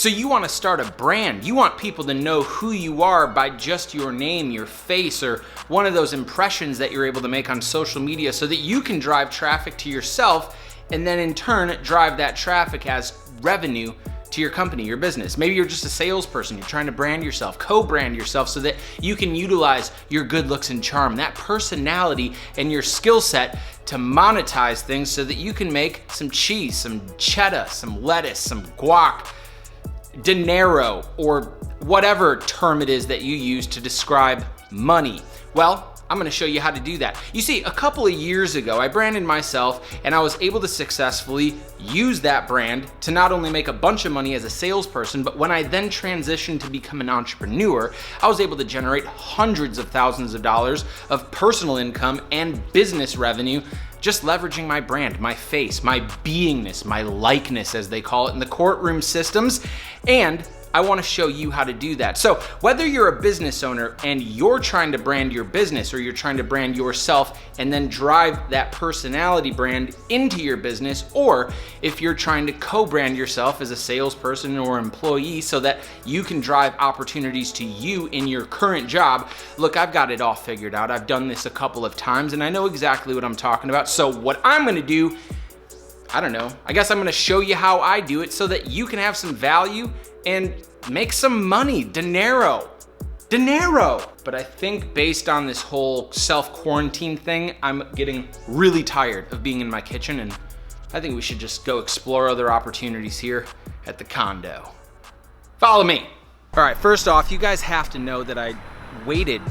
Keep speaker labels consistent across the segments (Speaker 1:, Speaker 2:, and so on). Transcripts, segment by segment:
Speaker 1: So you want to start a brand. You want people to know who you are by just your name, your face, or one of those impressions that you're able to make on social media so that you can drive traffic to yourself and then in turn drive that traffic as revenue to your company, your business. Maybe you're just a salesperson. You're trying to brand yourself, co-brand yourself so that you can utilize your good looks and charm, that personality and your skill set to monetize things so that you can make some cheese, some cheddar, some lettuce, some guac, dinero, or whatever term it is that you use to describe money. Well, I'm gonna show you how to do that. You see, a couple of years ago, I branded myself and I was able to successfully use that brand to not only make a bunch of money as a salesperson, but when I then transitioned to become an entrepreneur, I was able to generate hundreds of thousands of dollars of personal income and business revenue just leveraging my brand, my face, my beingness, my likeness, as they call it in the courtroom systems. And I want to show you how to do that. So whether you're a business owner and you're trying to brand your business or you're trying to brand yourself and then drive that personality brand into your business, or if you're trying to co-brand yourself as a salesperson or employee so that you can drive opportunities to you in your current job, look, I've got it all figured out. I've done this a couple of times and I know exactly what I'm talking about. So what I'm going to do, I don't know, I guess I'm going to show you how I do it so that you can have some value and make some money, dinero. But I think based on this whole self-quarantine thing, I'm getting really tired of being in my kitchen, and I think we should just go explore other opportunities here at the condo. Follow me. All right, first off, you guys have to know that I waited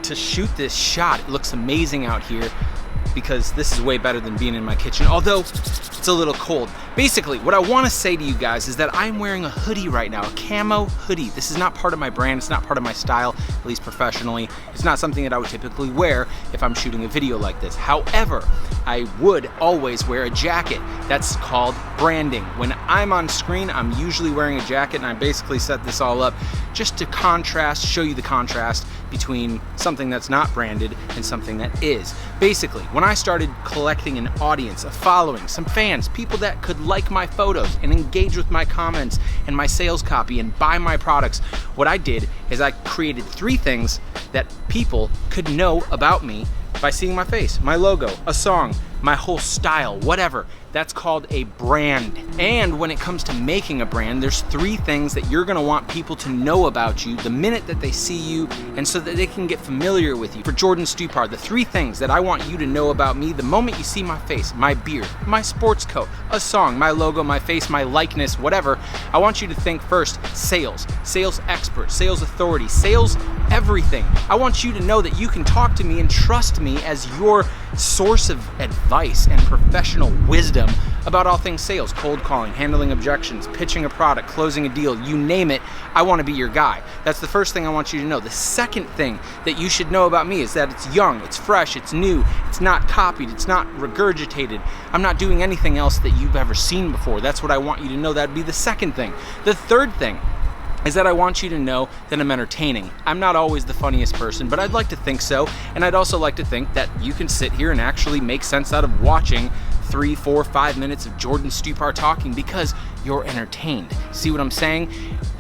Speaker 1: to shoot this shot. It looks amazing out here because this is way better than being in my kitchen, although it's a little cold. Basically, what I want to say to you guys is that I'm wearing a hoodie right now, a camo hoodie. This is not part of my brand, it's not part of my style, at least professionally. It's not something that I would typically wear if I'm shooting a video like this. However, I would always wear a jacket. That's called branding. When I'm on screen, I'm usually wearing a jacket, and I basically set this all up just to contrast, show you the contrast between something that's not branded and something that is. Basically, when I started collecting an audience, a following, some fans, people that could like my photos and engage with my comments and my sales copy and buy my products, what I did is I created 3 things that people could know about me by seeing my face, my logo, a song, my whole style, whatever. That's called a brand. And when it comes to making a brand, there's 3 things that you're gonna want people to know about you the minute that they see you, and so that they can get familiar with you. For Jordan Stupar, the 3 things that I want you to know about me the moment you see my face, my beard, my sports coat, a song, my logo, my face, my likeness, whatever, I want you to think first sales, sales expert, sales authority, sales everything. I want you to know that you can talk to me and trust me as your source of advice and professional wisdom about all things sales, cold calling, handling objections, pitching a product, closing a deal, you name it, I want to be your guy. That's the first thing I want you to know. The second thing that you should know about me is that it's young, it's fresh, it's new, it's not copied, it's not regurgitated. I'm not doing anything else that you've ever seen before. That's what I want you to know. That'd be the second thing. The third thing is that I want you to know that I'm entertaining. I'm not always the funniest person, but I'd like to think so, and I'd also like to think that you can sit here and actually make sense out of watching 3, 4, 5 minutes of Jordan Stupar talking because you're entertained. See what I'm saying?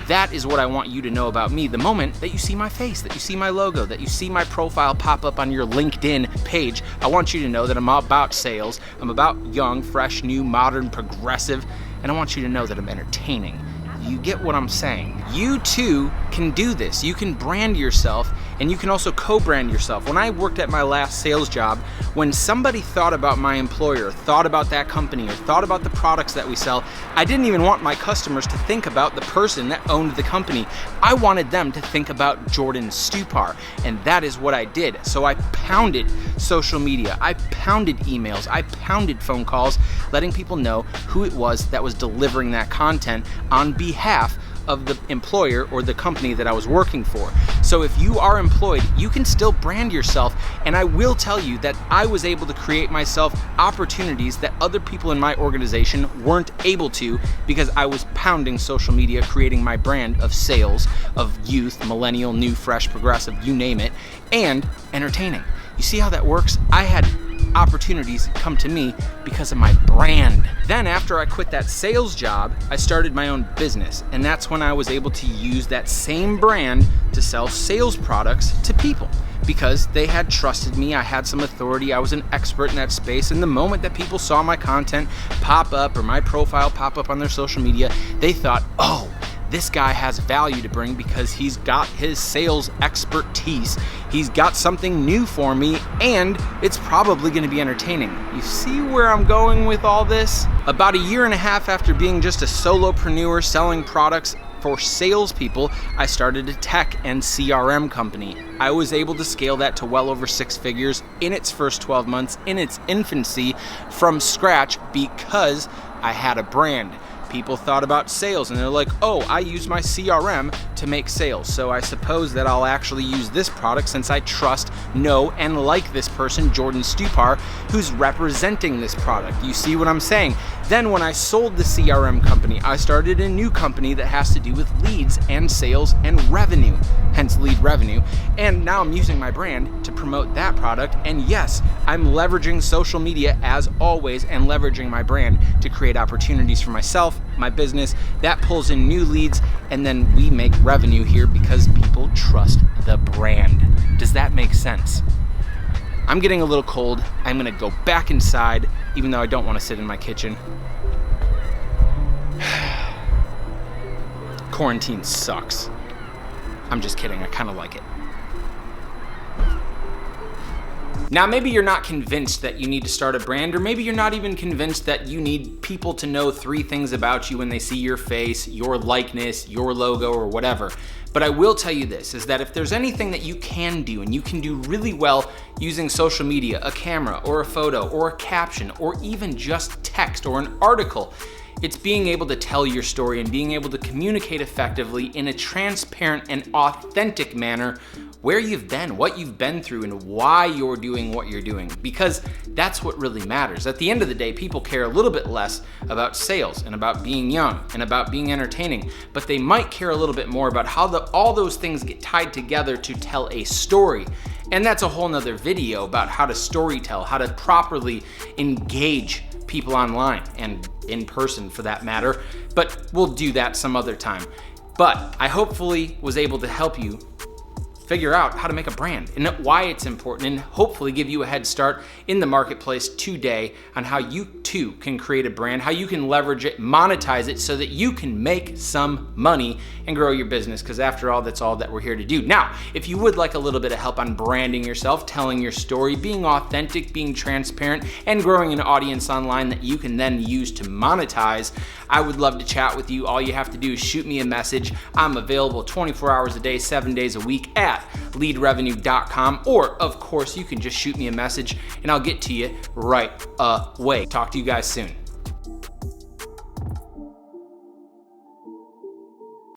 Speaker 1: That is what I want you to know about me the moment that you see my face, that you see my logo, that you see my profile pop up on your LinkedIn page. I want you to know that I'm about sales, I'm about young, fresh, new, modern, progressive, and I want you to know that I'm entertaining. You get what I'm saying? You too can do this. You can brand yourself, and you can also co-brand yourself. When I worked at my last sales job, when somebody thought about my employer, thought about that company, or thought about the products that we sell, I didn't even want my customers to think about the person that owned the company. I wanted them to think about Jordan Stupar, and that is what I did. So I pounded social media, I pounded emails, I pounded phone calls, letting people know who it was that was delivering that content on behalf of the employer or the company that I was working for. So if you are employed, you can still brand yourself, and I will tell you that I was able to create myself opportunities that other people in my organization weren't able to because I was pounding social media, creating my brand of sales, of youth, millennial, new, fresh, progressive, you name it, and entertaining. You see how that works? I had opportunities come to me because of my brand. Then after I quit that sales job, I started my own business, and that's when I was able to use that same brand to sell sales products to people because they had trusted me. I had some authority. I was an expert in that space, and the moment that people saw my content pop up or my profile pop up on their social media, they thought, oh, this guy has value to bring because he's got his sales expertise. He's got something new for me, and it's probably going to be entertaining. You see where I'm going with all this? About a year and a half after being just a solopreneur selling products for salespeople, I started a tech and CRM company. I was able to scale that to well over 6 figures in its first 12 months, in its infancy, from scratch because I had a brand. People thought about sales and they're like, oh, I use my CRM to make sales. So I suppose that I'll actually use this product since I trust, know, and like this person, Jordan Stupar, who's representing this product. You see what I'm saying? Then when I sold the CRM company, I started a new company that has to do with leads and sales and revenue, hence lead revenue. And now I'm using my brand to promote that product. And yes, I'm leveraging social media as always and leveraging my brand to create opportunities for myself, my business, that pulls in new leads, and then we make revenue here because people trust the brand. Does that make sense? I'm getting a little cold. I'm gonna go back inside, even though I don't want to sit in my kitchen. Quarantine sucks. I'm just kidding, I kind of like it. Now, maybe you're not convinced that you need to start a brand, or maybe you're not even convinced that you need people to know 3 things about you when they see your face, your likeness, your logo, or whatever. But I will tell you this, is that if there's anything that you can do, and you can do really well using social media, a camera, or a photo, or a caption, or even just text or an article, it's being able to tell your story and being able to communicate effectively in a transparent and authentic manner where you've been, what you've been through, and why you're doing what you're doing, because that's what really matters. At the end of the day, people care a little bit less about sales and about being young and about being entertaining, but they might care a little bit more about how all those things get tied together to tell a story. And that's a whole nother video about how to storytell, how to properly engage people online and in person for that matter, but we'll do that some other time. But I hopefully was able to help you figure out how to make a brand and why it's important, and hopefully give you a head start in the marketplace today on how you too can create a brand, how you can leverage it, monetize it so that you can make some money and grow your business, because after all, that's all that we're here to do. Now, if you would like a little bit of help on branding yourself, telling your story, being authentic, being transparent, and growing an audience online that you can then use to monetize, I would love to chat with you. All you have to do is shoot me a message. I'm available 24 hours a day, 7 days a week at leadrevenue.com, or of course you can just shoot me a message and I'll get to you right away. Talk to you guys soon.